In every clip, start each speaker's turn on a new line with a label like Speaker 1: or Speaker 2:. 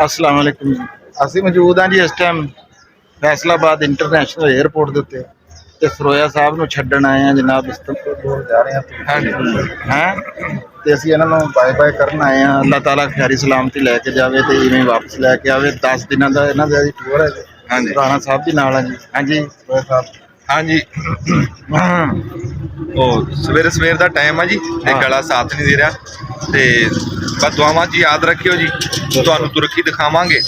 Speaker 1: अस्सलाम वालेकुम। ਅਸੀਂ ਮੌਜੂਦ ਹਾਂ ਜੀ ਇਸ ਟਾਈਮ ਫੈਸਲਾਬਾਦ ਇੰਟਰਨੈਸ਼ਨਲ 에ਅਰਪੋਰਟ ਦੇ ਉੱਤੇ ਤੇ ਸਰੋਇਆ ਸਾਹਿਬ ਨੂੰ ਛੱਡਣ ਆਏ ਆ ਜਨਾਬ। ਇਸਤੰਬੁਲ ਜਾ ਰਹੇ ਹਾਂ ਹੈਂ ਤੇ ਅਸੀਂ ਇਹਨਾਂ ਨੂੰ ਬਾਏ ਬਾਏ ਕਰਨ ਆਏ ਆ। ਅੱਲਾਹ ਤਾਲਾ ਖੈਰੀ ਸਲਾਮਤੀ ਲੈ ਕੇ ਜਾਵੇ ਤੇ ਇਵੇਂ ਵਾਪਸ ਲੈ ਕੇ ਆਵੇ। 10 ਦਿਨਾਂ ਦਾ ਇਹਨਾਂ ਦਾ ਟੂਰ ਹੈ। ਹਾਂਜੀ ਰਾਣਾ ਸਾਹਿਬ ਵੀ ਨਾਲ ਆ ਜੀ। ਹਾਂਜੀ ਸਰੋਇਆ ਸਾਹਿਬ। ਹਾਂਜੀ
Speaker 2: ਉਹ ਸਵੇਰ ਦਾ ਟਾਈਮ ਆ ਜੀ ਤੇ ਗਲਾ ਸਾਥ ਨਹੀਂ ਦੇ ਰਿਹਾ ਤੇ ਬਸ ਦੁਆਵਾਂ 'ਚ ਯਾਦ ਰੱਖਿਓ ਜੀ। ਤੁਹਾਨੂੰ ਤੁਰਕੀ ਦਿਖਾਵਾਂਗੇ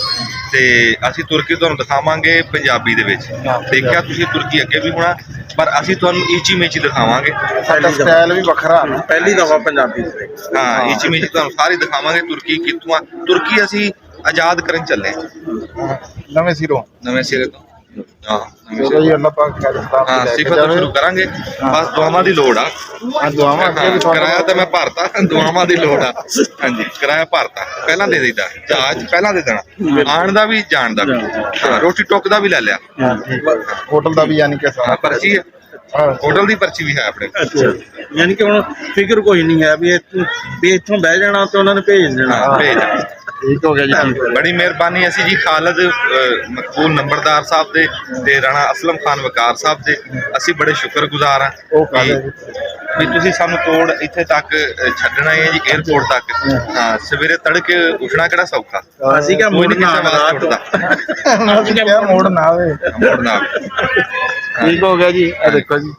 Speaker 2: ਤੇ ਅਸੀਂ ਤੁਰਕੀ ਤੁਹਾਨੂੰ ਦਿਖਾਵਾਂਗੇ ਪੰਜਾਬੀ ਦੇ ਵਿੱਚ। ਦੇਖਿਆ ਤੁਸੀਂ ਤੁਰਕੀ ਅੱਗੇ ਵੀ ਹੋਣਾ ਪਰ ਅਸੀਂ ਤੁਹਾਨੂੰ ਈਚੀ ਮੇਚੀ ਦਿਖਾਵਾਂਗੇ।
Speaker 1: ਸਾਡਾ ਸਟਾਈਲ ਵੀ ਵੱਖਰਾ ਨਾ
Speaker 3: ਪਹਿਲੀ ਦਫਾ ਪੰਜਾਬੀ
Speaker 2: ਹਾਂ ਈਚੀ ਮੇਚੀ ਤੁਹਾਨੂੰ ਸਾਰੀ ਦਿਖਾਵਾਂਗੇ। ਤੁਰਕੀ ਕਿੱਥੋਂ ਆ, ਤੁਰਕੀ ਅਸੀਂ ਆਜ਼ਾਦ ਕਰਨ ਚੱਲੇ
Speaker 1: ਨਵੇਂ ਸਿਰੇ
Speaker 2: ਤੋਂ। ਹਾਂ
Speaker 1: ਚਲੋ ਜੀ ਅੱਲਾਹ ਪਾਕ ਖੈਰ ਸਲਾਮਤੀ ਲੈ ਕੇ
Speaker 2: ਸਿਫਤ
Speaker 1: ਜਾਵੇ।
Speaker 2: ਸ਼ੁਰੂ ਕਰਾਂਗੇ। ਬਸ ਦੁਆਵਾਂ ਦੀ ਲੋੜ ਆ।
Speaker 1: ਦੁਆਵਾਂ ਅੱਗੇ ਵੀ
Speaker 2: ਕਿਰਾਇਆ ਤਾਂ ਮੈਂ ਭਰਤਾ, ਦੁਆਵਾਂ ਦੀ ਲੋੜ ਆ। ਹਾਂਜੀ ਕਿਰਾਇਆ ਭਰਤਾ, ਪਹਿਲਾਂ ਦੇ ਦਈਦਾ। ਜਹਾਜ਼ ਪਹਿਲਾਂ ਦੇ ਦੇਣਾ, ਆਉਣ ਦਾ ਵੀ ਜਾਣ ਦਾ ਵੀ। ਹਾਂ ਰੋਟੀ ਟੁੱਕ ਦਾ ਵੀ ਲੈ ਲਿਆ।
Speaker 1: ਹੋਟਲ ਦਾ ਵੀ ਯਾਨੀ ਕਿ ਸਾਰਾ
Speaker 2: ਪਰਚੀ ਹੈ, ਹੋਟਲ ਦੀ ਪਰਚੀ ਵੀ ਹੈ ਆਪਣੇ।
Speaker 3: ਅੱਛਾ ਯਾਨੀ ਕਿ ਹੁਣ ਫਿਕਰ ਕੋਈ ਨਹੀਂ ਹੈ ਵੀ ਇੱਥੋਂ ਬਹਿ ਜਾਣਾ ਤੇ ਉਹਨਾਂ ਨੇ ਭੇਜ ਦੇਣਾ।
Speaker 2: ਭੇਜ
Speaker 1: ਠੀਕ ਹੋ ਗਿਆ ਜੀ।
Speaker 2: ਬੜੀ ਮਿਹਰਬਾਨੀ। ਅਸੀਂ ਜੀ ਖਾਲਦ ਮਕਬੂਲ ਨੰਬਰਦਾਰ ਸਾਹਿਬ ਦੇ ਤੇ ਰਾਣਾ ਅਸਲਮ ਖਾਨ ਵਕਾਰ ਸਾਹਿਬ ਦੇ ਅਸੀਂ ਬੜੇ ਸ਼ੁਕਰਗੁਜ਼ਾਰ ਹਾਂ ਵੀ ਤੁਸੀਂ ਸਾਨੂੰ ਤੋੜ ਇੱਥੇ ਤੱਕ ਛੱਡਣਾ ਹੈ ਜੀ, 에ਅਰਪੋਰਟ ਤੱਕ। ਹਾਂ ਸਵੇਰੇ ਤੜਕੇ ਉੱਠਣਾ ਕਿਹੜਾ ਸੌਖਾ।
Speaker 3: ਅਸੀਂ ਕਿਹਾ
Speaker 2: ਕੋਈ ਨਹੀਂ ਕਿਸੇ ਵਾਸਤੇ ਉੱਠਦਾ।
Speaker 1: ਮੋੜ ਨਾ ਆਵੇ।
Speaker 2: ਮੋੜ ਨਾ ਆਵੇ।
Speaker 1: ਠੀਕ ਹੋ ਗਿਆ ਜੀ। ਇਹ ਦੇਖੋ ਜੀ